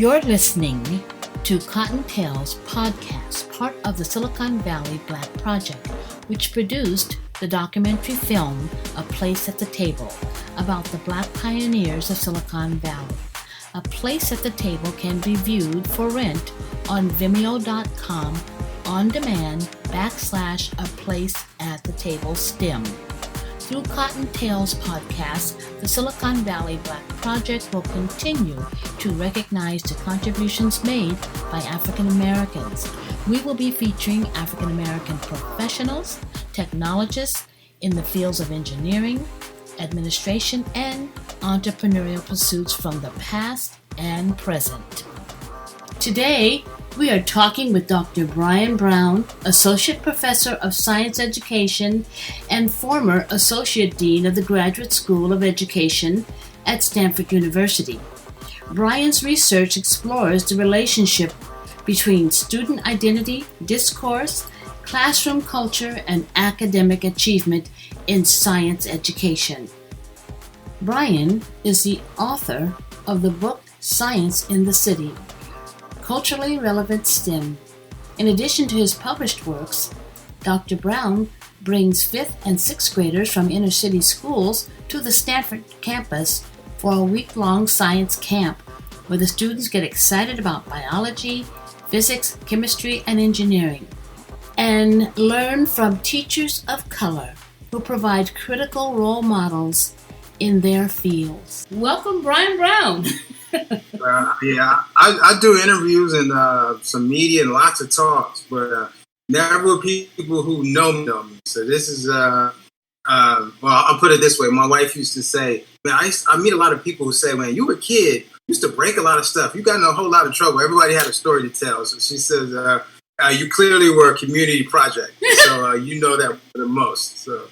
You're listening to Cottontail's podcast, part of the Silicon Valley Black Project, which produced the documentary film A Place at the Table about the Black pioneers of Silicon Valley. A Place at the Table can be viewed for rent on Vimeo.com on demand /A Place at the Table STEM. Through Cottontail's podcast, the Silicon Valley Black Project will continue to recognize the contributions made by African Americans. We will be featuring African American professionals, technologists in the fields of engineering, administration, and entrepreneurial pursuits from the past and present. Today, we are talking with Dr. Bryan Brown, Associate Professor of Science Education and former Associate Dean of the Graduate School of Education at Stanford University. Bryan's research explores the relationship between student identity, discourse, classroom culture, and academic achievement in science education. Bryan is the author of the book Science in the City, Culturally Relevant STEM. In addition to his published works, Dr. Brown brings 5th and 6th graders from inner city schools to the Stanford campus for a week-long science camp where the students get excited about biology, physics, chemistry, and engineering, and learn from teachers of color who provide critical role models in their fields. Welcome, Bryan Brown. I do interviews and some media and lots of talks, but never people who know me. So this is, well, I'll put it this way. My wife used to say, man, I meet a lot of people who say, man, you were a kid, you used to break a lot of stuff. You got in a whole lot of trouble. Everybody had a story to tell. So she says, you clearly were a community project. So you know that the most. So.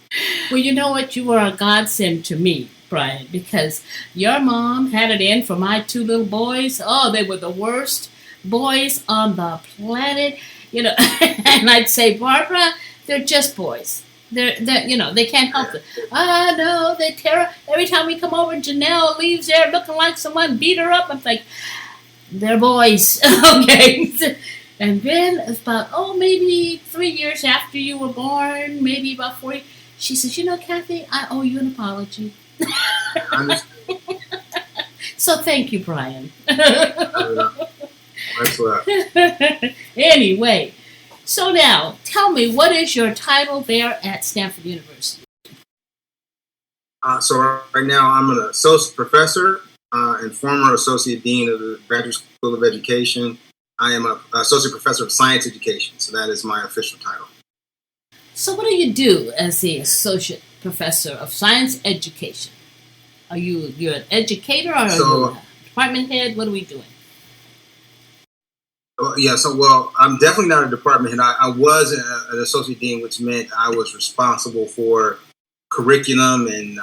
Well, you know what? You were a godsend to me, Bryan, because your mom had it in for my 2 little boys. Oh, they were the worst boys on the planet, you know. And I'd say, Barbara, they're just boys. They're they can't help it. No, they tear. Every time we come over, Janelle leaves there looking like someone beat her up. I'm like, they're boys, okay. And then about maybe 3 years after you were born, maybe about 40, she says, Kathy, I owe you an apology. So thank you, Bryan. Thanks a lot. Anyway, so now tell me, what is your title there at Stanford University? So right now I'm an associate professor and former associate dean of the Graduate School of Education. I am an associate professor of science education, so that is my official title. So what do you do as the associate professor of science education? You're an educator, or are you a department head? What are we doing? I'm definitely not a department head. I was an associate dean, which meant I was responsible for curriculum and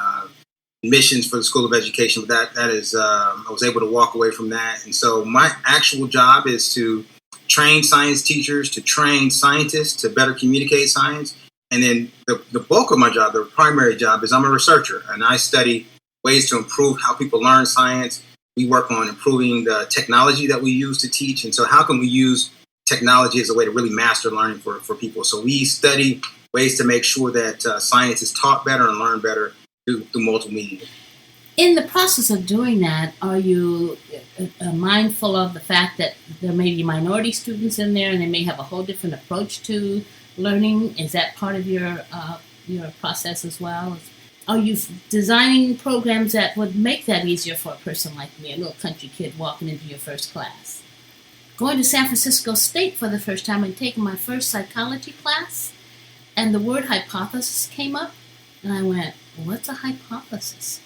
missions for the School of Education. But that is, I was able to walk away from that. And so my actual job is to train science teachers, to train scientists to better communicate science. And then the bulk of my job, the primary job, is I'm a researcher, and I study ways to improve how people learn science. We work on improving the technology that we use to teach. And so how can we use technology as a way to really master learning for people? So we study ways to make sure that science is taught better and learned better through multiple media. In the process of doing that, are you mindful of the fact that there may be minority students in there and they may have a whole different approach to learning? Is that part of your process as well? Are you designing programs that would make that easier for a person like me, a little country kid walking into your first class? Going to San Francisco State for the first time and taking my first psychology class, and the word hypothesis came up, and I went, what's a hypothesis?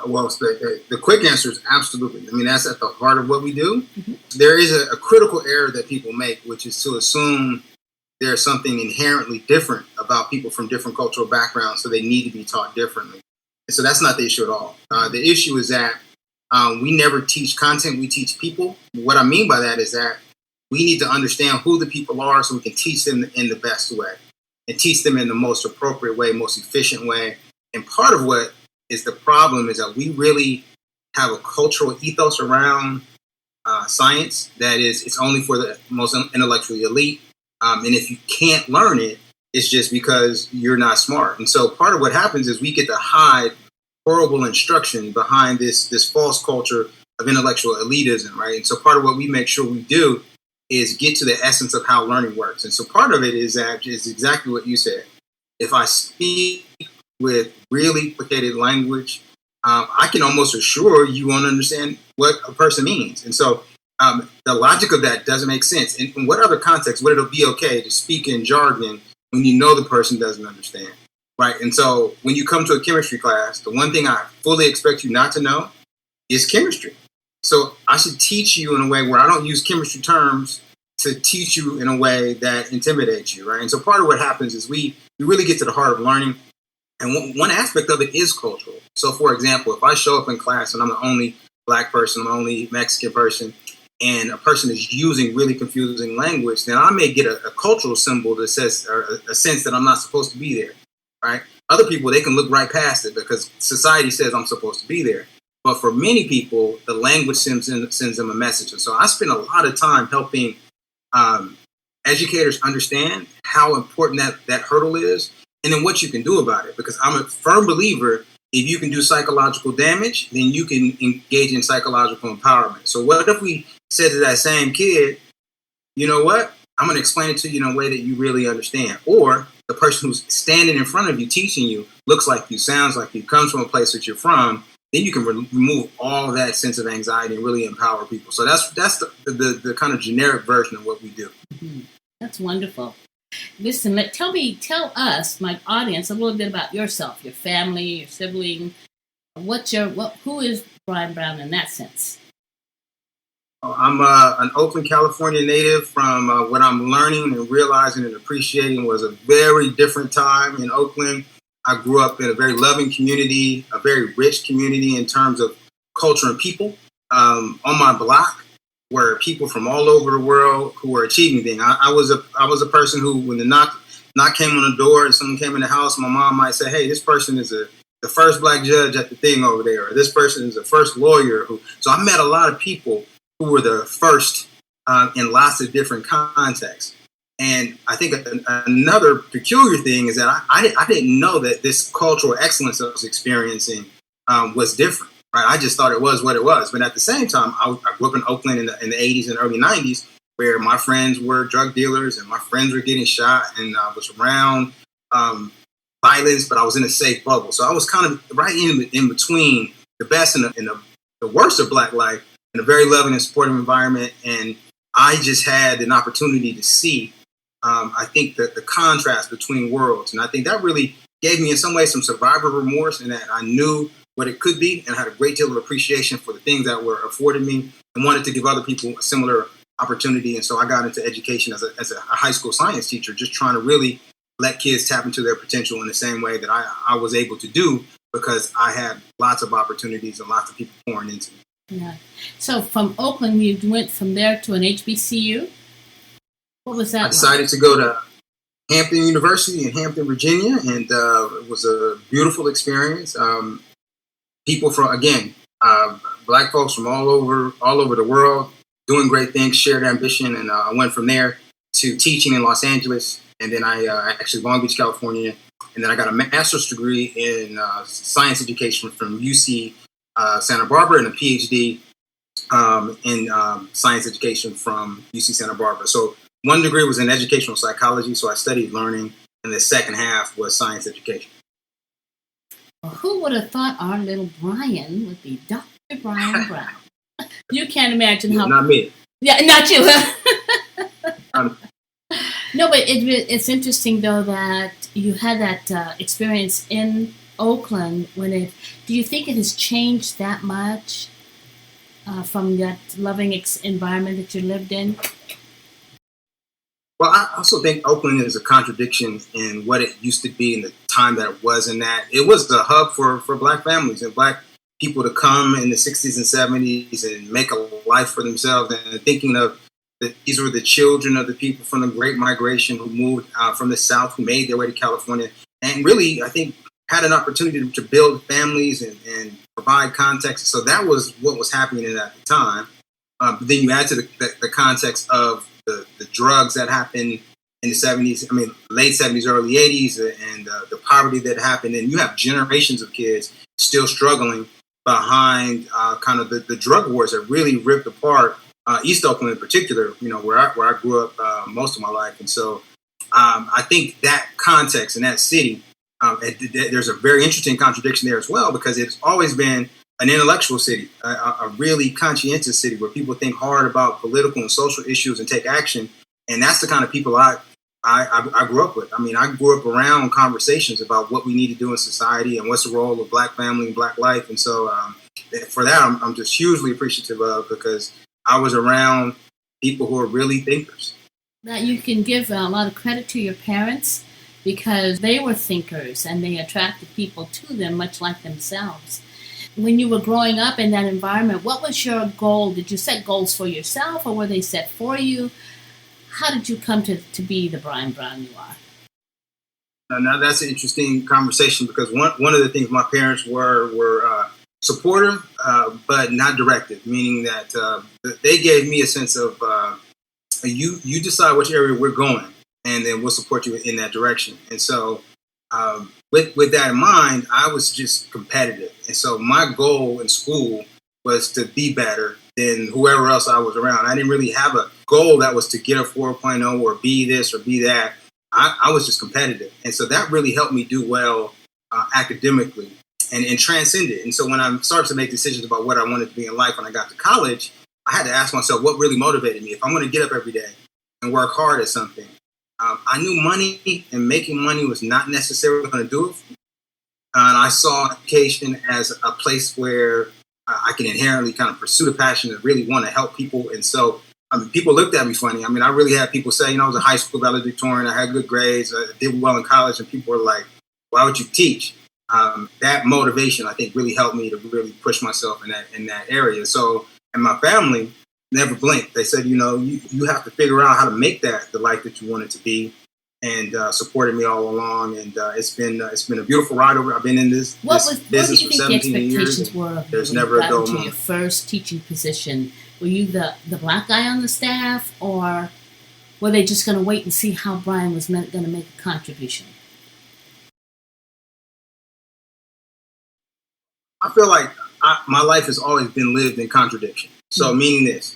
Well, the quick answer is absolutely. I mean, that's at the heart of what we do. Mm-hmm. There is a critical error that people make, which is to assume there's something inherently different about people from different cultural backgrounds, so they need to be taught differently. And so that's not the issue at all. The issue is that we never teach content, we teach people. What I mean by that is that we need to understand who the people are so we can teach them in the best way and teach them in the most appropriate way, most efficient way. And part of what is the problem is that we really have a cultural ethos around science that is, it's only for the most intellectually elite. And if you can't learn it, it's just because you're not smart. And so part of what happens is we get to hide horrible instruction behind this false culture of intellectual elitism, right? And so part of what we make sure we do is get to the essence of how learning works. And so part of it is exactly what you said. If I speak with really complicated language, I can almost assure you won't understand what a person means. And so the logic of that doesn't make sense. In what other context would it be okay to speak in jargon when you know the person doesn't understand, right? And so when you come to a chemistry class, the one thing I fully expect you not to know is chemistry. So I should teach you in a way where I don't use chemistry terms to teach you in a way that intimidates you, right? And so part of what happens is we really get to the heart of learning. And one aspect of it is cultural. So, for example, if I show up in class and I'm the only Black person, I'm the only Mexican person, and a person is using really confusing language, then I may get a cultural symbol that says, or a sense that I'm not supposed to be there, right? Other people, they can look right past it because society says I'm supposed to be there. But for many people, the language sends them a message. And so I spend a lot of time helping educators understand how important that hurdle is, and then what you can do about it. Because I'm a firm believer, if you can do psychological damage, then you can engage in psychological empowerment. So what if we said to that same kid, you know what, I'm going to explain it to you in a way that you really understand. Or the person who's standing in front of you, teaching you, looks like you, sounds like you, comes from a place that you're from, then you can remove all that sense of anxiety and really empower people. So that's the kind of generic version of what we do. Mm-hmm. That's wonderful. Listen, tell us, my audience, a little bit about yourself, your family, your sibling. Who is Bryan Brown in that sense? I'm an Oakland, California native. From what I'm learning and realizing and appreciating was a very different time in Oakland. I grew up in a very loving community, a very rich community in terms of culture and people. On my block were people from all over the world who were achieving things. I was a person who, when the knock came on the door and someone came in the house, my mom might say, "Hey, this person is the first Black judge at the thing over there," or "This person is the first lawyer." So I met a lot of people who were the first in lots of different contexts. And I think another peculiar thing is that I didn't know that this cultural excellence I was experiencing was different. Right? I just thought it was what it was. But at the same time, I grew up in Oakland in the 80s and early 90s, where my friends were drug dealers and my friends were getting shot, and I was around violence, but I was in a safe bubble. So I was kind of right in between the best and the worst of Black life, in a very loving and supportive environment. And I just had an opportunity to see, I think, that the contrast between worlds. And I think that really gave me in some ways some survivor remorse, in that I knew what it could be and had a great deal of appreciation for the things that were afforded me, and wanted to give other people a similar opportunity. And so I got into education as a high school science teacher, just trying to really let kids tap into their potential in the same way that I was able to do, because I had lots of opportunities and lots of people pouring into me. Yeah. So from Oakland, you went from there to an HBCU? What was that? I decided to go to Hampton University in Hampton, Virginia, and it was a beautiful experience. People from, again, Black folks from all over the world, doing great things, shared ambition, and I went from there to teaching in Los Angeles, and then I actually Long Beach, California, and then I got a master's degree in science education from UC Santa Barbara, and a PhD in science education from UC Santa Barbara. So one degree was in educational psychology, so I studied learning, and the second half was science education. Well, who would have thought our little Bryan would be Dr. Bryan Brown? You can't imagine how... Not me. Yeah, not you. No, but it's interesting, though, that you had that experience in Oakland. Do you think it has changed that much from that loving environment that you lived in? Well, I also think Oakland is a contradiction in what it used to be in the time that it was, in that it was the hub for Black families and Black people to come in the 60s and 70s and make a life for themselves. And thinking of these were the children of the people from the Great Migration who moved from the South, who made their way to California, and really, I think, had an opportunity to build families and provide context. So that was what was happening at the time. But then you add to the context of the drugs that happened in the 70s, late 70s, early 80s, and the poverty that happened. And you have generations of kids still struggling behind kind of the drug wars that really ripped apart East Oakland in particular, where I grew up most of my life. And so I think that context in that city, there's a very interesting contradiction there as well, because it's always been an intellectual city, a really conscientious city where people think hard about political and social issues and take action. And that's the kind of people I grew up with. I grew up around conversations about what we need to do in society and what's the role of Black family and Black life. And so for that, I'm just hugely appreciative of, because I was around people who are really thinkers. That you can give a lot of credit to your parents, because they were thinkers and they attracted people to them much like themselves. When you were growing up in that environment, what was your goal? Did you set goals for yourself, or were they set for you? How did you come to be the Bryan Brown you are? Now that's an interesting conversation, because one of the things my parents were supportive, but not directive, meaning that they gave me a sense of you decide which area we're going, and then we'll support you in that direction. And so with that in mind, I was just competitive. And so my goal in school was to be better than whoever else I was around. I didn't really have a goal that was to get a 4.0 or be this or be that. I was just competitive. And so that really helped me do well academically and transcend it. And so when I started to make decisions about what I wanted to be in life when I got to college, I had to ask myself what really motivated me. If I'm going to get up every day and work hard at something, I knew money and making money was not necessarily going to do it. And I saw education as a place where I can inherently kind of pursue the passion and really want to help people. And so people looked at me funny. I really had people say, I was a high school valedictorian, I had good grades, I did well in college, and people were like, why would you teach? That motivation, I think, really helped me to really push myself in that area. So, and my family never blinked. They said, you have to figure out how to make that the life that you want it to be, and supported me all along. And it's been a beautiful ride over. I've been in this business for 17 years. There's never a dull moment. Your first teaching position, were you the Black guy on the staff, or were they just going to wait and see how Bryan was going to make a contribution? I feel like my life has always been lived in contradiction. So meaning this,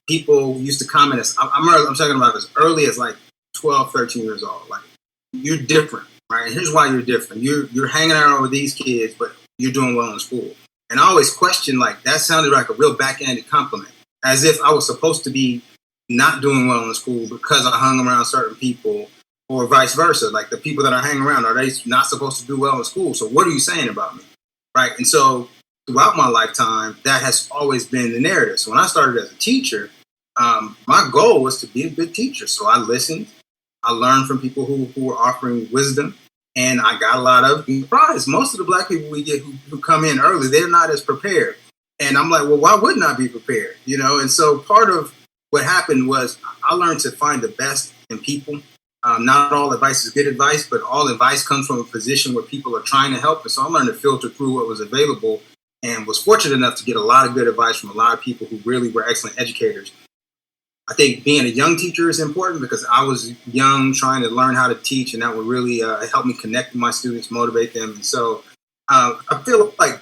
people used to comment as, I'm talking about as early as like 12, 13 years old. Like, you're different, right? And here's why you're different. You're hanging out with these kids, but you're doing well in school. And I always questioned, like, that sounded like a real backhanded compliment, as if I was supposed to be not doing well in school because I hung around certain people, or vice versa. Like, the people that I hang around, are they not supposed to do well in school? So what are you saying about me? Right? And so throughout my lifetime, that has always been the narrative. So when I started as a teacher, my goal was to be a good teacher. So I listened. I learned from people who were offering wisdom, and I got a lot of surprise. Most of the Black people we get who come in early, they're not as prepared. And I'm like, well, why wouldn't I be prepared? And so part of what happened was I learned to find the best in people. Not all advice is good advice, but all advice comes from a position where people are trying to help. And so I learned to filter through what was available, and was fortunate enough to get a lot of good advice from a lot of people who really were excellent educators. I think being a young teacher is important, because I was young trying to learn how to teach, and that would really help me connect with my students, motivate them. And so I feel like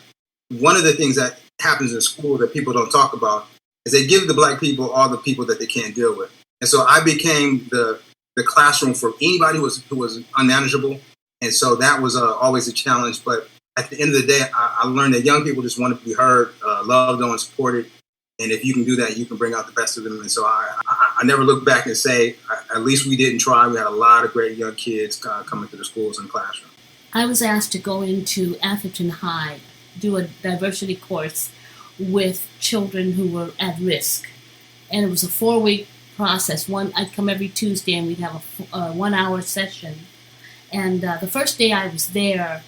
one of the things that happens in school that people don't talk about is they give the Black people all the people that they can't deal with. And so I became the classroom for anybody who was unmanageable. And so that was always a challenge. But at the end of the day, I learned that young people just want to be heard, loved on, supported. And if you can do that, you can bring out the best of them. And so I never look back and say, at least we didn't try. We had a lot of great young kids coming to the schools and classroom. I was asked to go into Atherton High, do a diversity course with children who were at risk. And it was a 4-week process. I'd come every Tuesday, and we'd have a 1-hour session. And the first day I was there,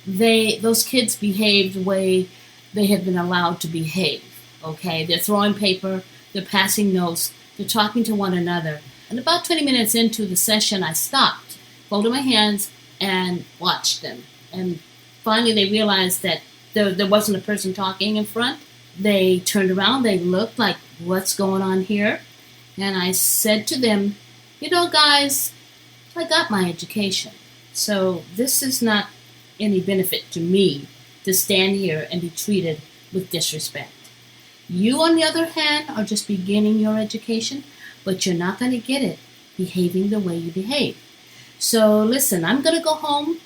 those kids behaved the way they had been allowed to behave. Okay, they're throwing paper, they're passing notes, they're talking to one another. And about 20 minutes into the session, I stopped, folded my hands, and watched them. And finally, they realized that there wasn't a person talking in front. They turned around, they looked like, what's going on here? And I said to them, guys, I got my education. So this is not any benefit to me to stand here and be treated with disrespect. You, on the other hand, are just beginning your education, but you're not going to get it behaving the way you behave. So listen, I'm going to go home.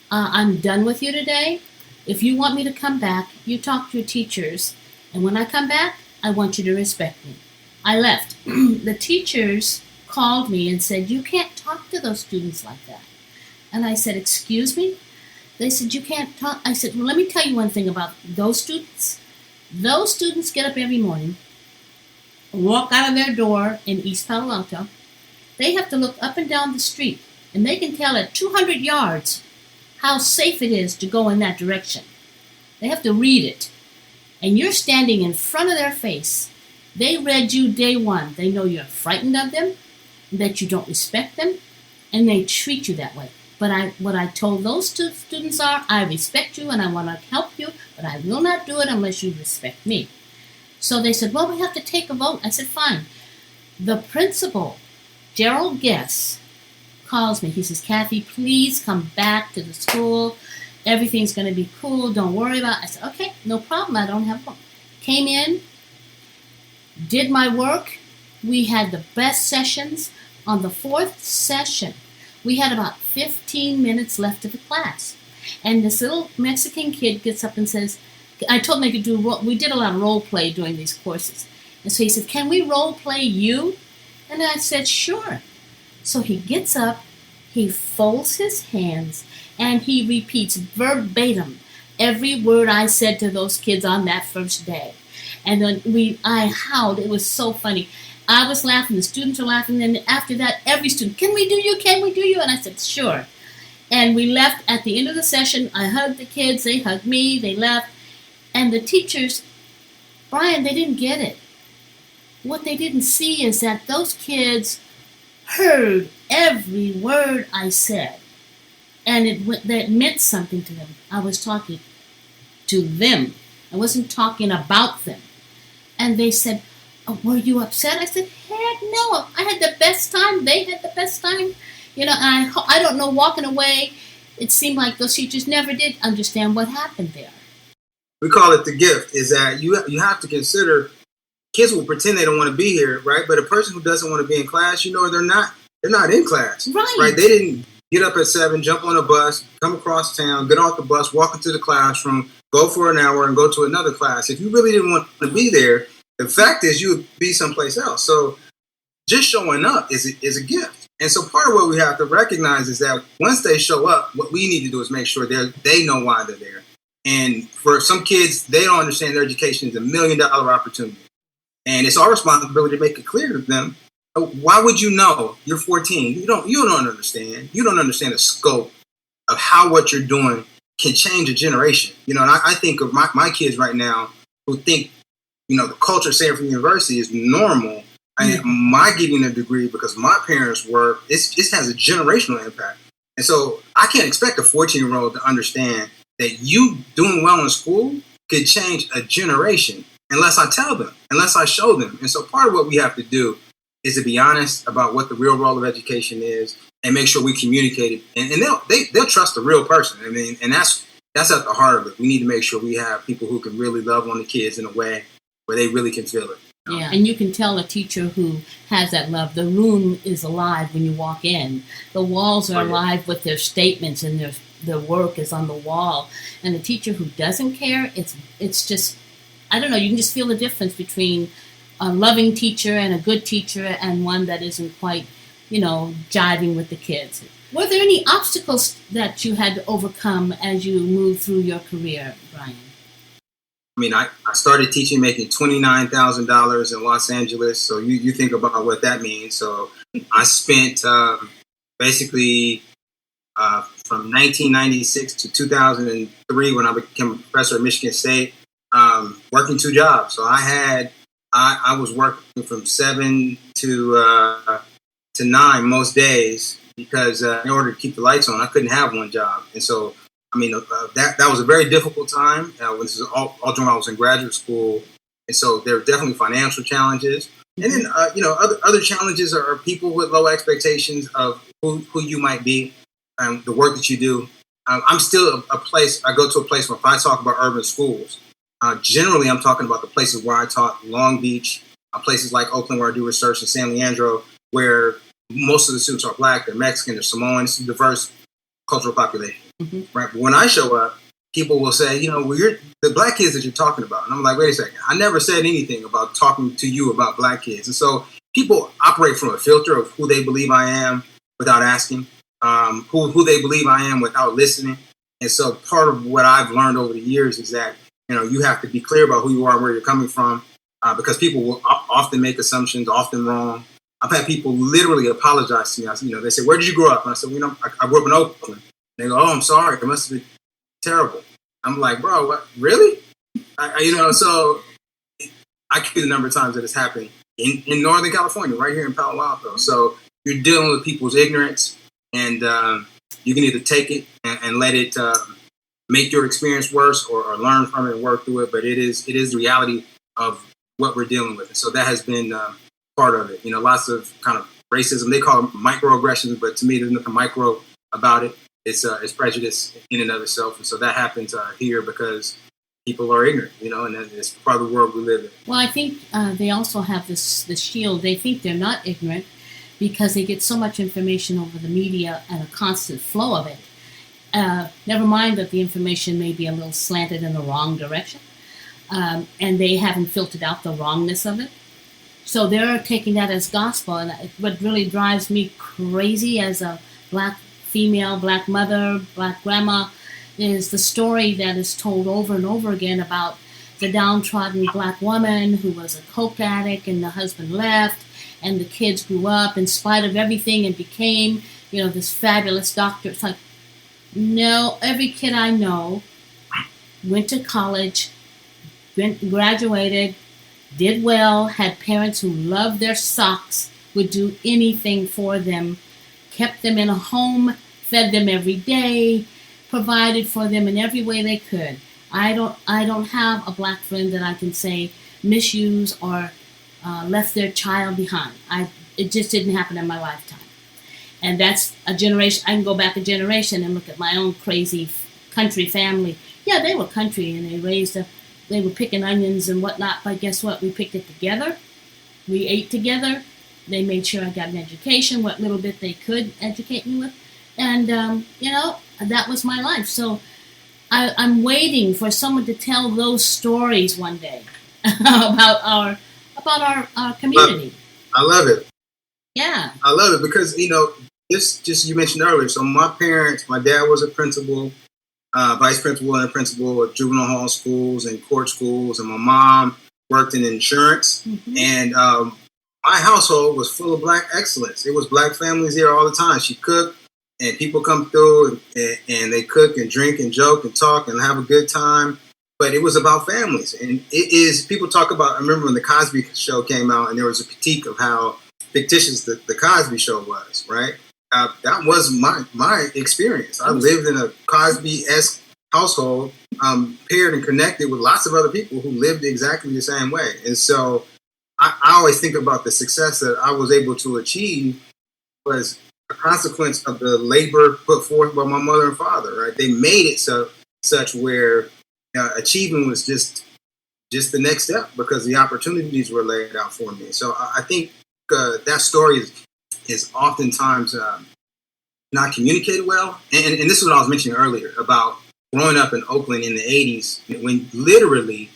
I'm done with you today. If you want me to come back, you talk to your teachers. And when I come back, I want you to respect me. I left. The teachers called me and said, you can't talk to those students like that. And I said, excuse me? They said, you can't talk. I said, well, let me tell you one thing about those students. Those students get up every morning, walk out of their door in East Palo Alto. They have to look up and down the street, and they can tell at 200 yards how safe it is to go in that direction. They have to read it. And you're standing in front of their face. They read you day one. They know you're frightened of them, that you don't respect them, and they treat you that way. But what I told those students are, I respect you and I want to help you, but I will not do it unless you respect me. So they said, well, we have to take a vote. I said, fine. The principal, Gerald Guess, calls me. He says, Kathy, please come back to the school. Everything's going to be cool. Don't worry about it. I said, okay, no problem. I don't have a problem. Came in, did my work. We had the best sessions. On the fourth session, we had about 15 minutes left of the class. And this little Mexican kid gets up and says, I told him I could we did a lot of role play during these courses. And so he said, can we role play you? And I said, sure. So he gets up, he folds his hands, and he repeats verbatim every word I said to those kids on that first day. And then I howled. It was so funny. I was laughing, the students were laughing, and after that, every student, can we do you? And I said, sure. And we left at the end of the session. I hugged the kids, they hugged me, they left. And the teachers, Bryan, they didn't get it. What they didn't see is that those kids heard every word I said. And that meant something to them. I was talking to them. I wasn't talking about them. And they said, oh, were you upset? I said, heck no. I had the best time. They had the best time. And I don't know, walking away, it seemed like those teachers never did understand what happened there. We call it the gift, is that you have to consider kids will pretend they don't want to be here, right? But a person who doesn't want to be in class, they're not in class. Right? They didn't get up at 7, jump on a bus, come across town, get off the bus, walk into the classroom, go for an hour, and go to another class. If you really didn't want to be there, the fact is you would be someplace else. So just showing up is a gift. And so part of what we have to recognize is that once they show up, what we need to do is make sure they know why they're there. And for some kids, they don't understand their education is $1 million opportunity. And it's our responsibility to make it clear to them, why would you know? You're 14. You don't understand. You don't understand the scope of how what you're doing can change a generation. And I think of my kids right now who think, the culture of Stanford University is normal. And my getting a degree because my parents work, it has a generational impact. And so I can't expect a 14-year-old to understand that you doing well in school could change a generation unless I tell them, unless I show them. And so part of what we have to do is to be honest about what the real role of education is and make sure we communicate it. And they'll trust the real person. I mean, and that's at the heart of it. We need to make sure we have people who can really love on the kids in a way where they really can feel it. Yeah, and you can tell a teacher who has that love. The room is alive when you walk in. The walls are alive with their statements and their work is on the wall. And a teacher who doesn't care, it's just, I don't know, you can just feel the difference between a loving teacher and a good teacher and one that isn't quite, jiving with the kids. Were there any obstacles that you had to overcome as you moved through your career, Bryan? I mean, I started teaching making $29,000 in Los Angeles. So you think about what that means. So I spent basically from 1996 to 2003 when I became a professor at Michigan State, working 2 jobs. So I was working from 7 to 9 most days because in order to keep the lights on, I couldn't have one job. And so I mean, that was a very difficult time. This is all during I was in graduate school, and so there are definitely financial challenges. And then, other challenges are people with low expectations of who you might be, the work that you do. I'm still I go to a place where if I talk about urban schools, generally I'm talking about the places where I taught, Long Beach, places like Oakland where I do research, in San Leandro, where most of the students are Black, they're Mexican, they're Samoan, it's a diverse cultural population. Right? But when I show up, people will say, well, you're the Black kids that you're talking about. And I'm like, wait a second. I never said anything about talking to you about Black kids. And so people operate from a filter of who they believe I am without asking, who they believe I am without listening. And so part of what I've learned over the years is that, you have to be clear about who you are and where you're coming from, because people will often make assumptions, often wrong. I've had people literally apologize to me. They say, where did you grow up? And I said, I grew up in Oakland. They go, oh, I'm sorry. It must have been terrible. I'm like, bro, what? Really? So I can see the number of times that it's happened in Northern California, right here in Palo Alto. So you're dealing with people's ignorance, and you can either take it and let it make your experience worse, or learn from it and work through it. But it is the reality of what we're dealing with. And so that has been part of it. Lots of kind of racism. They call them microaggressions, but to me, there's nothing micro about it. It's prejudice in and of itself. And so that happens here because people are ignorant, and it's part of the world we live in. Well, I think they also have this shield. They think they're not ignorant because they get so much information over the media and a constant flow of it. Never mind that the information may be a little slanted in the wrong direction, and they haven't filtered out the wrongness of it. So they're taking that as gospel. And what really drives me crazy as a Black female, Black mother, Black grandma, is the story that is told over and over again about the downtrodden Black woman who was a coke addict and the husband left, and the kids grew up in spite of everything and became, this fabulous doctor. It's like, no, every kid I know went to college, graduated, did well, had parents who loved their socks, would do anything for them, kept them in a home, fed them every day, provided for them in every way they could. I don't have a Black friend that I can say misused or left their child behind. It just didn't happen in my lifetime. And that's a generation. I can go back a generation and look at my own crazy country family. Yeah, they were country and they were picking onions and whatnot, but guess what? We picked it together. We ate together. They made sure I got an education, what little bit they could educate me with. And, that was my life. So I'm waiting for someone to tell those stories one day about our community. I love it. Yeah. I love it because, you mentioned earlier. So my dad was a principal, vice principal and a principal at juvenile hall schools and court schools. And my mom worked in insurance. Mm-hmm. And my household was full of Black excellence. It was Black families there all the time. She cooked, and people come through and they cook and drink and joke and talk and have a good time. But it was about families. And it is, people talk about, I remember when the Cosby Show came out and there was a critique of how fictitious the Cosby Show was, right? That was my experience. I lived in a Cosby-esque household, paired and connected with lots of other people who lived exactly the same way. And so I always think about the success that I was able to achieve was a consequence of the labor put forth by my mother and father, right? They made it such where achievement was just the next step because the opportunities were laid out for me. So I think that story is oftentimes not communicated well. And this is what I was mentioning earlier about growing up in Oakland in the 80s, when literally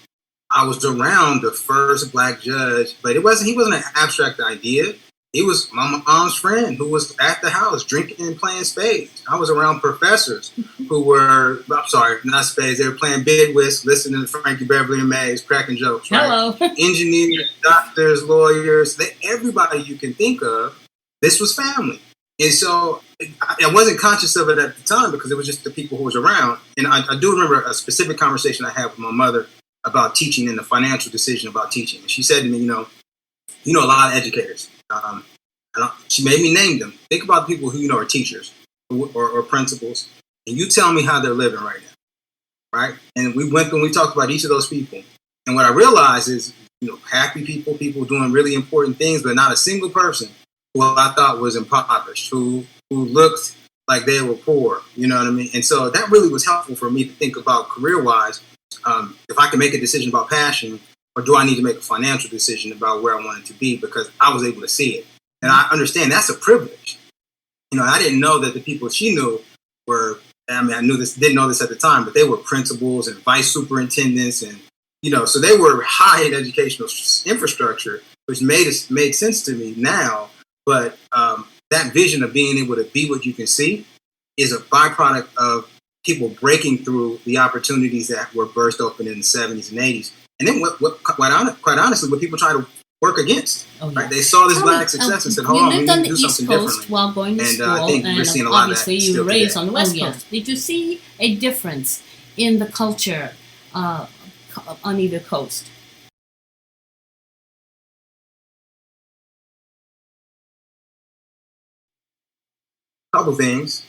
I was around the first Black judge, but he wasn't an abstract idea. He was my mom's friend who was at the house drinking and playing spades. I was around professors who were, I'm sorry, not spades. They were playing bid whist, listening to Frankie Beverly and Mays, cracking jokes. Right? Hello. Engineers, doctors, lawyers, everybody you can think of, this was family. And so I wasn't conscious of it at the time because it was just the people who was around. And I do remember a specific conversation I had with my mother about teaching and the financial decision about teaching. And she said to me, you know a lot of educators. And she made me name them. Think about people who are teachers or principals. and you tell me how they're living right now, right? And we went through and we talked about each of those people. And what I realized is, happy people doing really important things, but not a single person who I thought was impoverished, who looked like they were poor, you know what I mean? And so that really was helpful for me to think about career-wise, if I can make a decision about passion, or do I need to make a financial decision about where I wanted to be, because I was able to see it. And I understand that's a privilege. I didn't know that the people she knew were, I didn't know this at the time, but they were principals and vice superintendents, and so they were high in educational infrastructure, which made sense to me now. But that vision of being able to be what you can see is a byproduct of people breaking through the opportunities that were burst open in the 70s and 80s. And then quite honestly, what people try to work against. Oh, yeah. Right? They saw this black success and said, hold on, we need to do something differently. You lived on the East Coast while going to school, I think we're seeing a lot of that you were raised on the West Coast. Did you see a difference in the culture on either coast? Couple things.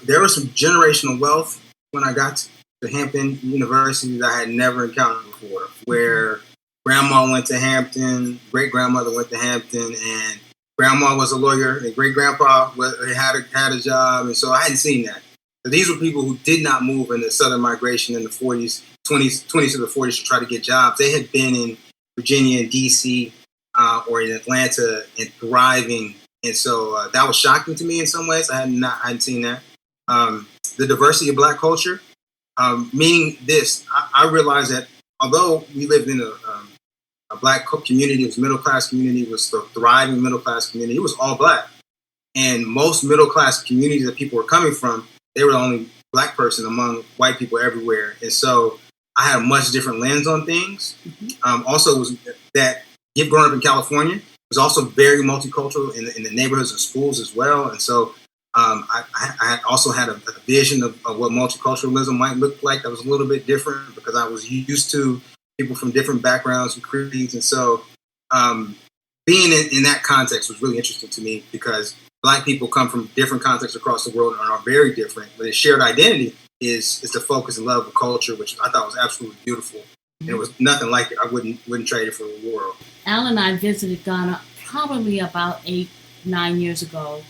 There was some generational wealth when I got to Hampton University that I had never encountered before, where grandma went to Hampton, great-grandmother went to Hampton, and grandma was a lawyer, and great-grandpa had a job, and so I hadn't seen that. So these were people who did not move in the Southern migration in the 20s to the 40s to try to get jobs. They had been in Virginia and D.C. Or in Atlanta and thriving. And so that was shocking to me in some ways. I hadn't seen that. The diversity of black culture, meaning this, I realized that although we lived in a black community, it was middle-class community, it was the thriving middle-class community, it was all black. And most middle-class communities that people were coming from, they were the only black person among white people everywhere. And so I had a much different lens on things. Also was that growing up in California, was also very multicultural in the neighborhoods and schools as well. And so I also had a vision of what multiculturalism might look like that was a little bit different, because I was used to people from different backgrounds and creeds. And so being in that context was really interesting to me, because black people come from different contexts across the world and are very different, but a shared identity is the focus and love of culture, which I thought was absolutely beautiful. And it was nothing like it. I wouldn't trade it for the world. Al and I visited Ghana probably about 8-9 years ago,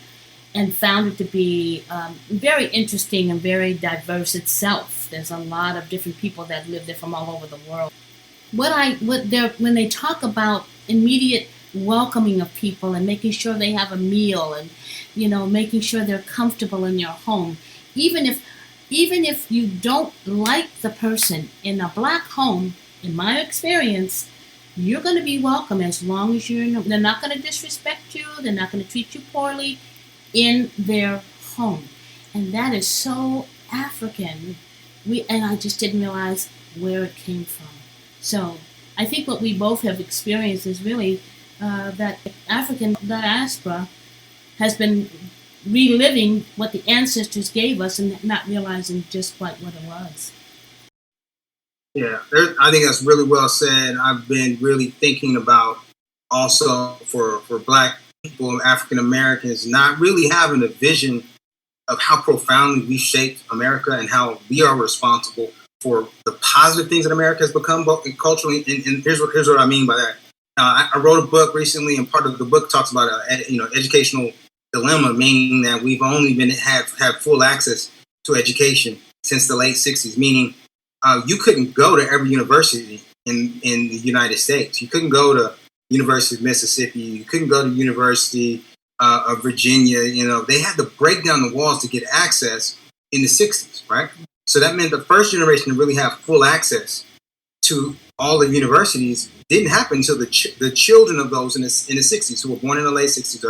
and found it to be very interesting and very diverse itself. There's a lot of different people that live there from all over the world. When they talk about immediate welcoming of people and making sure they have a meal and making sure they're comfortable in your home, even if you don't like the person in a black home, in my experience, you're going to be welcome as long as they're not going to disrespect you, they're not going to treat you poorly in their home. And that is so African. And I just didn't realize where it came from. So I think what we both have experienced is really that African diaspora has been reliving what the ancestors gave us and not realizing just quite what it was. Yeah, I think that's really well said. I've been really thinking about also for black people, African Americans, not really having a vision of how profoundly we shaped America and how we are responsible for the positive things that America has become, both culturally. And here's what I mean by that. I wrote a book recently, and part of the book talks about educational dilemma, meaning that we've only had full access to education since the late 60s, meaning you couldn't go to every university in the United States. You couldn't go to University of Mississippi. You couldn't go to University of Virginia. They had to break down the walls to get access in the 60s, right? So that meant the first generation to really have full access to all the universities didn't happen until the children of those in the 60s, who were born in the late 60s,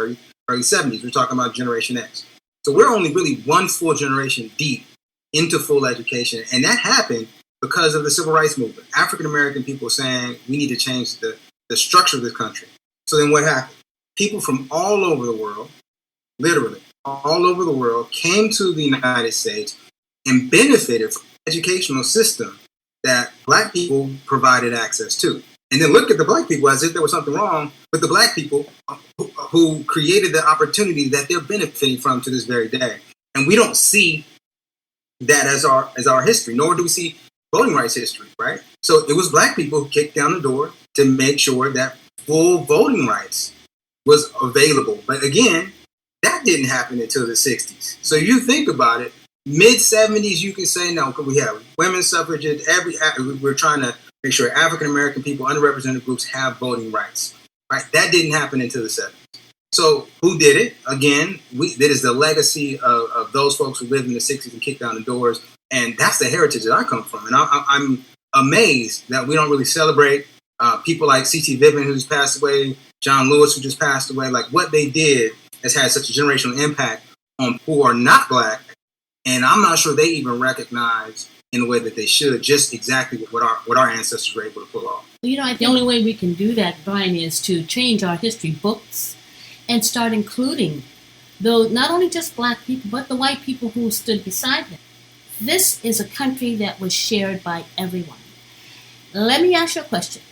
early 70s. We're talking about Generation X. So we're only really one full generation deep into full education. And that happened because of the civil rights movement. African-American people saying we need to change the structure of this country. So then what happened? People from all over the world, literally all over the world, came to the United States and benefited from the educational system that black people provided access to. And then look at the black people as if there was something wrong with the black people who created the opportunity that they're benefiting from to this very day. And we don't see that as our history, nor do we see voting rights history, right? So it was Black people who kicked down the door to make sure that full voting rights was available. But again, that didn't happen until the 60s. So you think about it, mid 70s, you can say, no, we have women's suffrage, we're trying to make sure African American people, underrepresented groups have voting rights, right? That didn't happen until the 70s. So who did it? Again, that is the legacy of those folks who lived in the 60s and kicked down the doors. And that's the heritage that I come from. And I'm amazed that we don't really celebrate people like C.T. Vivian, who's passed away, John Lewis, who just passed away. Like, what they did has had such a generational impact on who are not Black. And I'm not sure they even recognize in the way that they should just exactly what our ancestors were able to pull off. You know, I think the only way we can do that, Bryan, is to change our history books and start including those, not only just Black people, but the white people who stood beside them. This is a country that was shared by everyone. Let me ask you a question.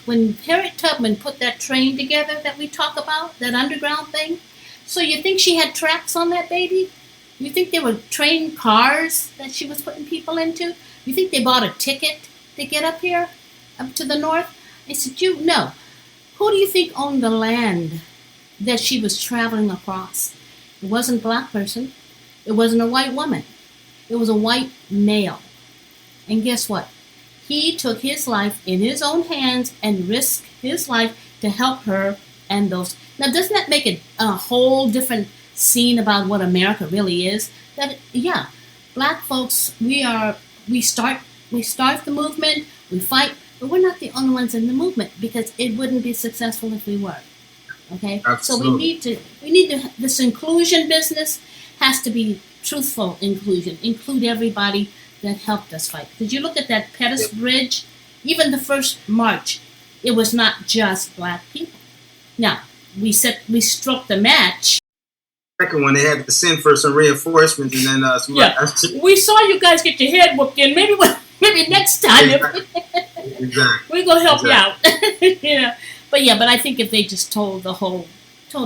When Harriet Tubman put that train together that we talk about, that underground thing, so you think she had tracks on that baby? You think there were train cars that she was putting people into? You think they bought a ticket to get up here, up to the north? I said, no. Who do you think owned the land that she was traveling across? It wasn't a Black person. It wasn't a white woman. It was a white male. And guess what? He took his life in his own hands and risked his life to help her and those. Now, doesn't that make it a whole different scene about what America really is? That, yeah, Black folks, we start the movement, we fight, but we're not the only ones in the movement because it wouldn't be successful if we were. Okay? Absolutely. So we need to, this inclusion business has to be truthful inclusion, include everybody that helped us fight. Because you look at that Pettus Bridge, even the first march, it was not just Black people. Now, we struck the match. Second one, they had to send for some reinforcements, and then we saw you guys get your head whooped in. Maybe next time exactly. we're gonna help you out. But I think if they just told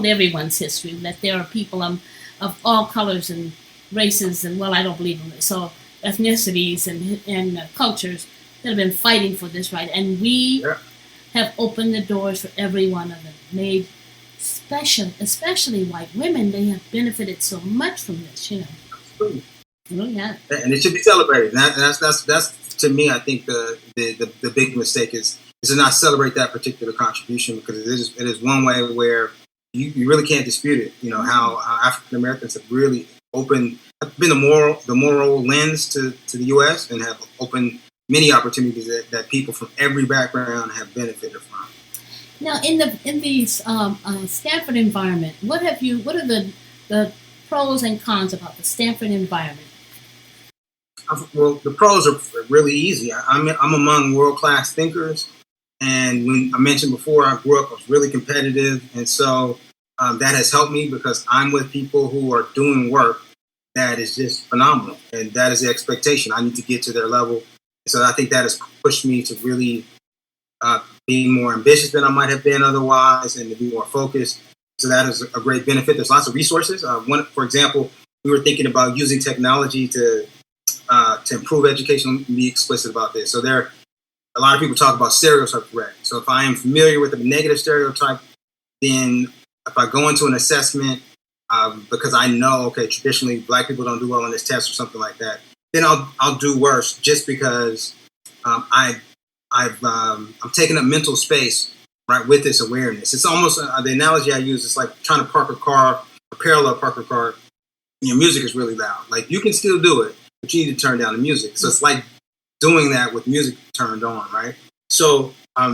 everyone's history, that there are people of all colors and races, and I don't believe in it. So ethnicities and cultures that have been fighting for this right, and we have opened the doors for every one of them. Made especially white women, they have benefited so much from this, Absolutely. Oh, yeah. And it should be celebrated. That's to me, I think the big mistake is to not celebrate that particular contribution, because it is one way where you really can't dispute it. How African Americans have really been the moral lens to the U.S. and have opened many opportunities that people from every background have benefited from. Now, in these Stanford environment, what are the pros and cons about the Stanford environment? Well, the pros are really easy. I'm among world-class thinkers, and when I mentioned before, I grew up, I was really competitive, and so that has helped me because I'm with people who are doing work that is just phenomenal, and that is the expectation. I need to get to their level, so I think that has pushed me to really be more ambitious than I might have been otherwise, and to be more focused. So that is a great benefit. There's lots of resources. For example, we were thinking about using technology to improve education. Let me be explicit about this. So a lot of people talk about stereotype threat. So if I am familiar with a negative stereotype, then if I go into an assessment because I know, traditionally Black people don't do well on this test or something like that, then I'll do worse just because I'm taking up mental space, right, with this awareness. It's almost the analogy I use is like trying to park a car, a parallel park a car, and your music is really loud. Like, you can still do it, but you need to turn down the music. So it's like doing that with music turned on, right? So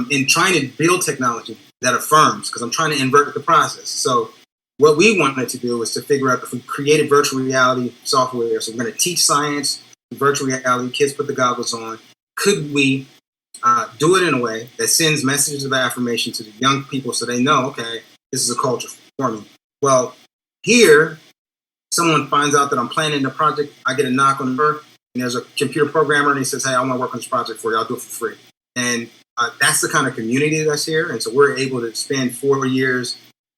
in trying to build technology that affirms, because I'm trying to invert the process. So what we wanted to do was to figure out if we created virtual reality software. So we're going to teach science, virtual reality, kids put the goggles on. Could we do it in a way that sends messages of affirmation to the young people so they know, okay, this is a culture for me. Well, here, someone finds out that I'm planning a project, I get a knock on the door, and there's a computer programmer, and he says, hey, I want to work on this project for you. I'll do it for free. And that's the kind of community that's here. And so we're able to spend 4 years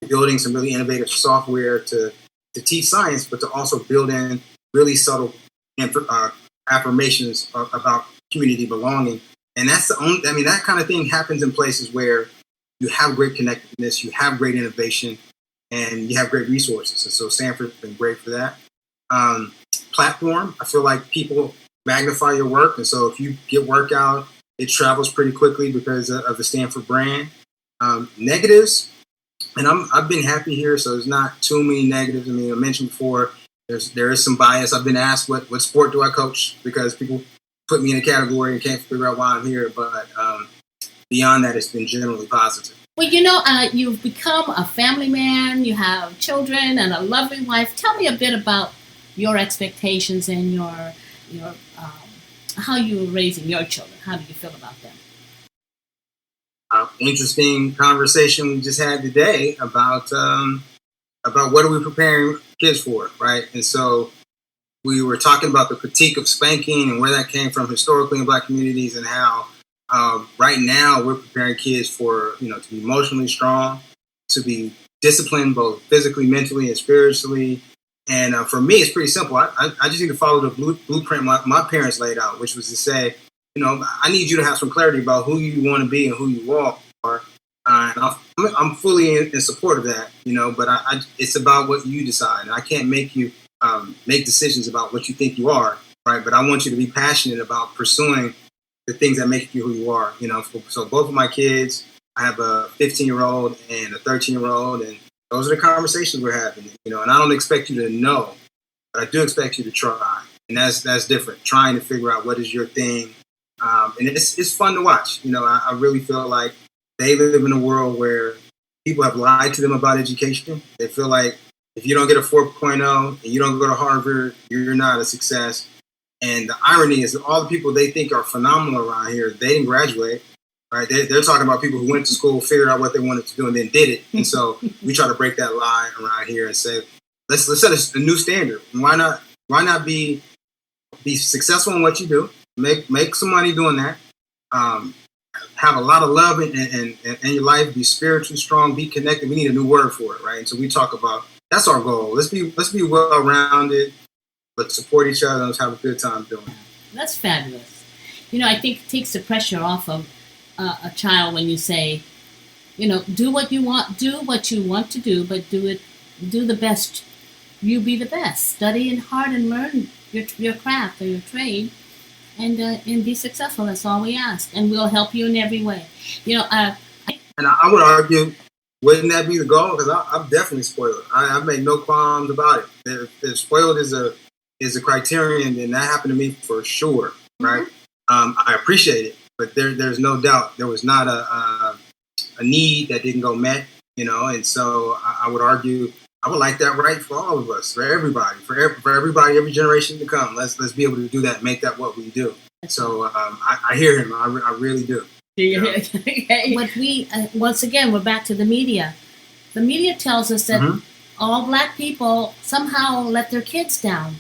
building some really innovative software to teach science, but to also build in really subtle affirmations about community belonging. And that's the only, I mean, that kind of thing happens in places where you have great connectedness, you have great innovation, and you have great resources. And so Stanford's been great for that. Platform, I feel like people magnify your work. And so if you get work out, it travels pretty quickly because of the Stanford brand. Negatives, and I've been happy here, so there's not too many negatives. I mean, I mentioned before, there is some bias. I've been asked what sport do I coach, because people put me in a category and can't figure out why I'm here. But beyond that, it's been generally positive. Well, you've become a family man. You have children and a lovely wife. Tell me a bit about your expectations and your how you were raising your children. How do you feel about them? Interesting conversation we just had today about what are we preparing kids for, right? And so we were talking about the critique of spanking and where that came from historically in Black communities, and how right now we're preparing kids for, to be emotionally strong, to be disciplined both physically, mentally, and spiritually. And for me, it's pretty simple. I just need to follow the blueprint my parents laid out, which was to say, I need you to have some clarity about who you want to be and who you are. And I'm fully in support of that, but it's about what you decide. And I can't make you make decisions about what you think you are, right? But I want you to be passionate about pursuing the things that make you who you are, So both of my kids, I have a 15-year-old and a 13-year-old, and those are the conversations we're having, and I don't expect you to know, but I do expect you to try. And that's different, trying to figure out what is your thing. And it's fun to watch. I really feel like they live in a world where people have lied to them about education. They feel like if you don't get a 4.0 and you don't go to Harvard, you're not a success. And the irony is that all the people they think are phenomenal around here, they didn't graduate, right? They're talking about people who went to school, figured out what they wanted to do, and then did it. And so we try to break that lie around here and say, let's set a new standard. Why not be successful in what you do? Make some money doing that. Have a lot of love in your life. Be spiritually strong. Be connected. We need a new word for it, right? And so we talk about, that's our goal. Let's be well-rounded, but support each other and let's have a good time doing it. That's fabulous. I think it takes the pressure off of a child when you say, do what you want to do, but do the best. You be the best. Study hard and learn your craft or your trade, and be successful. That's all we ask, and we'll help you in every way. And I would argue, wouldn't that be the goal? Because I'm definitely spoiled. I've made no qualms about it. If spoiled is a criterion, then that happened to me for sure, right? Mm-hmm. I appreciate it, but there's no doubt there was not a need that didn't go met, and so I would argue, I would like that right for all of us, for everybody, for everybody, every generation to come. Let's be able to do that, make that what we do. So I hear him. I really do. But we once again, we're back to the media. The media tells us that all Black people somehow let their kids down.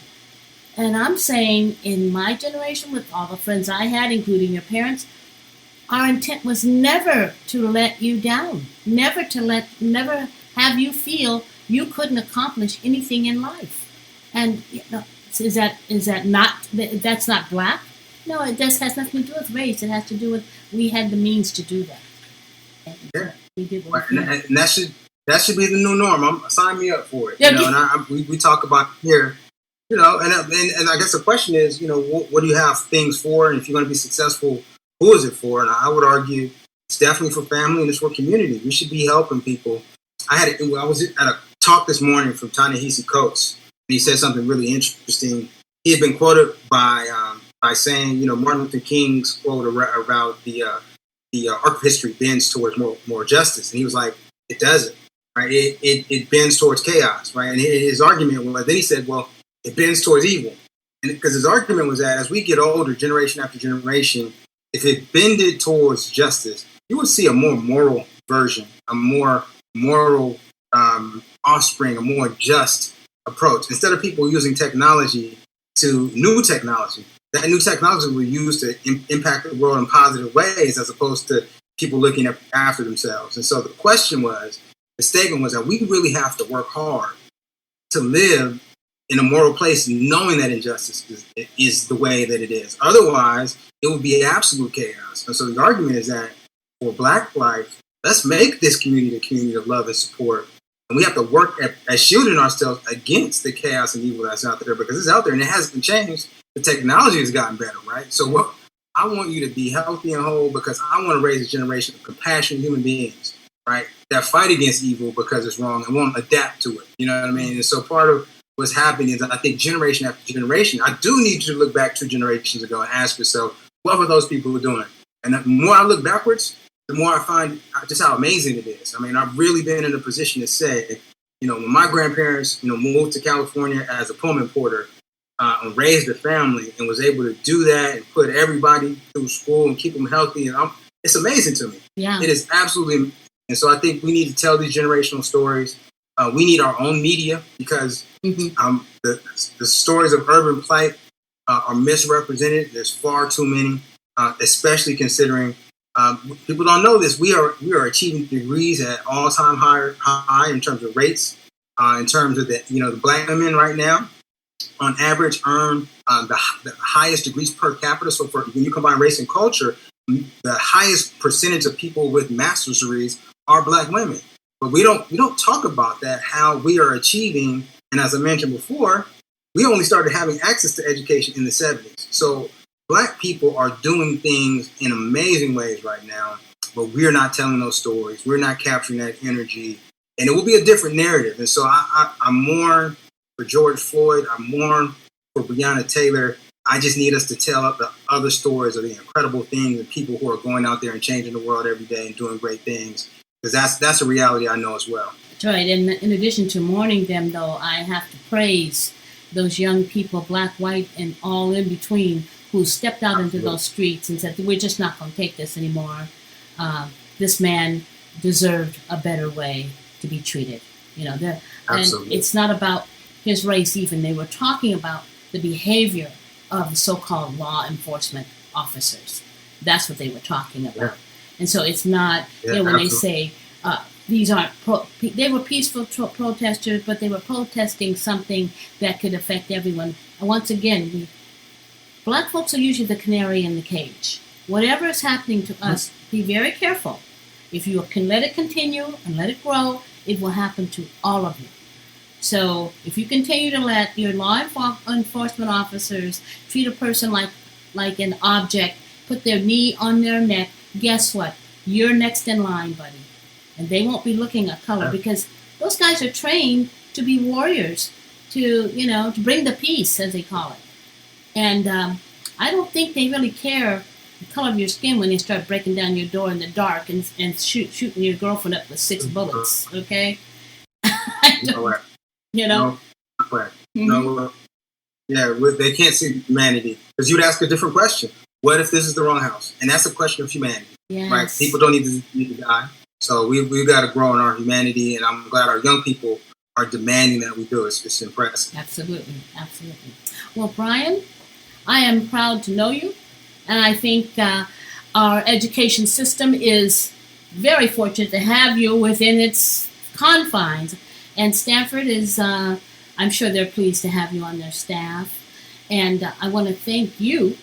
And I'm saying, in my generation, with all the friends I had, including your parents, our intent was never to let you down, never have you feel you couldn't accomplish anything in life. And is that not, that's not Black? No, it just has nothing to do with race. It has to do with, we had the means to do that. Yeah. We did what we did. And that should be the new norm. Sign me up for it. And we talk about here, and I guess the question is, what do you have things for? And if you're going to be successful, who is it for? And I would argue it's definitely for family and it's for community. We should be helping people. I was at a talk this morning from Ta-Nehisi Coates, and he said something really interesting. He had been quoted by saying, Martin Luther King's quote about the arc of history bends towards more justice, and he was like, it doesn't, right? It bends towards chaos, right? And his argument was, then he said, well, it bends towards evil, and because his argument was that as we get older, generation after generation, if it bended towards justice, you would see a more moral version, a more moral offspring, a more just approach. Instead of people using technology to new technology, that new technology will be used to impact the world in positive ways, as opposed to people looking after themselves. And so the statement was that we really have to work hard to live in a moral place, knowing that injustice is the way that it is. Otherwise, it would be absolute chaos. And so the argument is that for Black life, let's make this community a community of love and support. And we have to work at shielding ourselves against the chaos and evil that's out there, because it's out there and it hasn't changed. The technology has gotten better, right? So what I want you to be healthy and whole, because I want to raise a generation of compassionate human beings, right, that fight against evil because it's wrong and won't adapt to it. You know what I mean? And so part of what's happening is, I think generation after generation, I do need you to look back 2 generations ago and ask yourself, what were those people doing? And the more I look backwards, the more I find just how amazing it is. I mean, I've really been in a position to say, when my grandparents, moved to California as a Pullman porter, and raised a family and was able to do that and put everybody through school and keep them healthy. And it's amazing to me. Yeah. It is absolutely amazing. And so I think we need to tell these generational stories. We need our own media, because the stories of urban plight are misrepresented. There's far too many, especially considering people don't know this. We are achieving degrees at all-time high in terms of rates, in terms of the Black women right now, on average, earn the highest degrees per capita. So when you combine race and culture, the highest percentage of people with master's degrees are Black women. But we don't talk about that, how we are achieving. And as I mentioned before, we only started having access to education in the 70s. So Black people are doing things in amazing ways right now, but we're not telling those stories. We're not capturing that energy. And it will be a different narrative. And so I mourn for George Floyd. I mourn for Breonna Taylor. I just need us to tell the other stories of the incredible things and people who are going out there and changing the world every day and doing great things, because that's a reality I know as well. That's right. And in addition to mourning them, though, I have to praise those young people, Black, white, and all in between, who stepped out into those streets and said, we're just not going to take this anymore. This man deserved a better way to be treated. And it's not about his race even. They were talking about the behavior of the so-called law enforcement officers. That's what they were talking about. Yeah. And so it's not, when they say these aren't, they were peaceful protesters, but they were protesting something that could affect everyone. And once again, Black folks are usually the canary in the cage. Whatever is happening to us, be very careful. If you can let it continue and let it grow, it will happen to all of you. So if you continue to let your law enforcement officers treat a person like an object, put their knee on their neck, guess what? You're next in line, buddy. And they won't be looking at color, because those guys are trained to be warriors, to bring the peace, as they call it. And I don't think they really care the color of your skin when they start breaking down your door in the dark and shooting your girlfriend up with 6 bullets, okay? No, they can't see humanity, because you'd ask a different question. What if this is the wrong house? And that's a question of humanity. Yes. Right? People don't need to die. So we've got to grow in our humanity, and I'm glad our young people are demanding that we do it. It's impressive. Absolutely. Well, Bryan, I am proud to know you, and I think our education system is very fortunate to have you within its confines. And Stanford is, I'm sure they're pleased to have you on their staff. And I want to thank you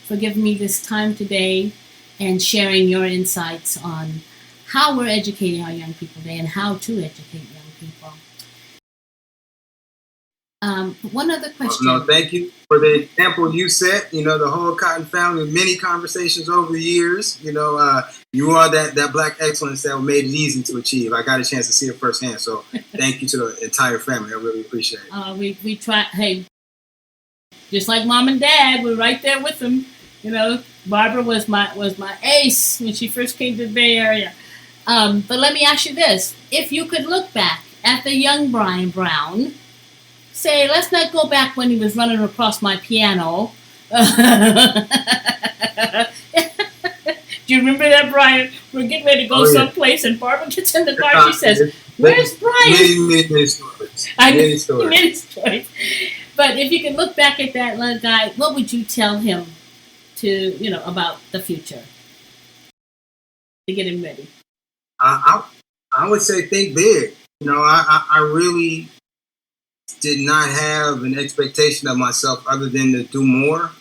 for giving me this time today and sharing your insights on how we're educating our young people today and how to educate young people. One other question. No, thank you for the example you set. The whole Cotton family, many conversations over the years. You are that Black excellence that made it easy to achieve. I got a chance to see it firsthand. So thank you to the entire family. I really appreciate it. We try. Hey, just like Mom and Dad, we're right there with them. Barbara was my ace when she first came to the Bay Area. But let me ask you this: if you could look back at the young Bryan Brown, say, let's not go back when he was running across my piano. Do you remember that, Bryan? We're getting ready to go someplace, and Barbara gets in the car. She says, "Where's Bryan?" Many stories. Many stories. But if you could look back at that little guy, what would you tell him about the future to get him ready? I would say think big. I really did not have an expectation of myself other than to do more.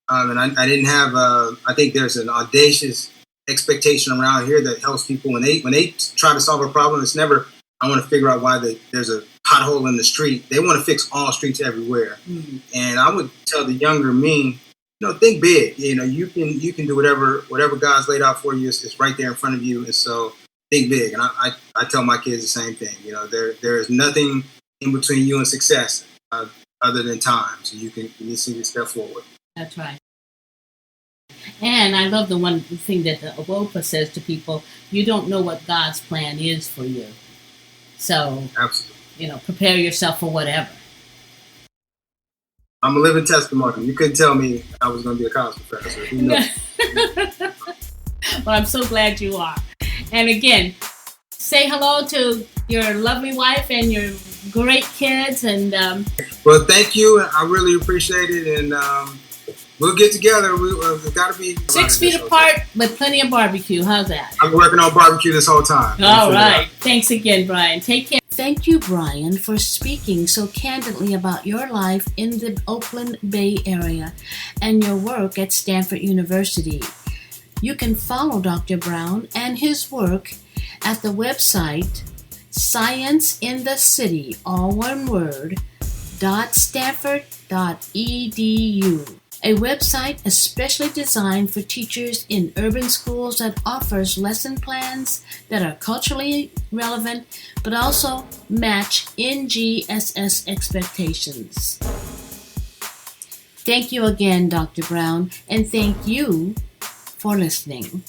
And I didn't have I think there's an audacious expectation around here that helps people when they try to solve a problem. It's never, I want to figure out why there's a pothole in the street. They want to fix all streets everywhere. Mm-hmm. And I would tell the younger me, think big. You can do whatever God's laid out for you is right there in front of you. And so think big. And I tell my kids the same thing. There is nothing in between you and success other than time. So you just need to step forward. That's right. And I love the one thing that the Awopa says to people: you don't know what God's plan is for you. So, absolutely, prepare yourself for whatever. I'm a living testimony. You couldn't tell me I was going to be a college professor. Well, I'm so glad you are. And again, say hello to your lovely wife and your great kids. And well, thank you. I really appreciate it. And we'll get together. We've got to be 6 feet apart, but plenty of barbecue. How's that? I've been working on barbecue this whole time. All right. Thanks again, Bryan. Take care. Thank you, Bryan, for speaking so candidly about your life in the Oakland Bay area and your work at Stanford University. You can follow Dr. Brown and his work at the website scienceinthecity, all one word, .stanford.edu. A website especially designed for teachers in urban schools that offers lesson plans that are culturally relevant but also match NGSS expectations. Thank you again, Dr. Brown, and thank you for listening.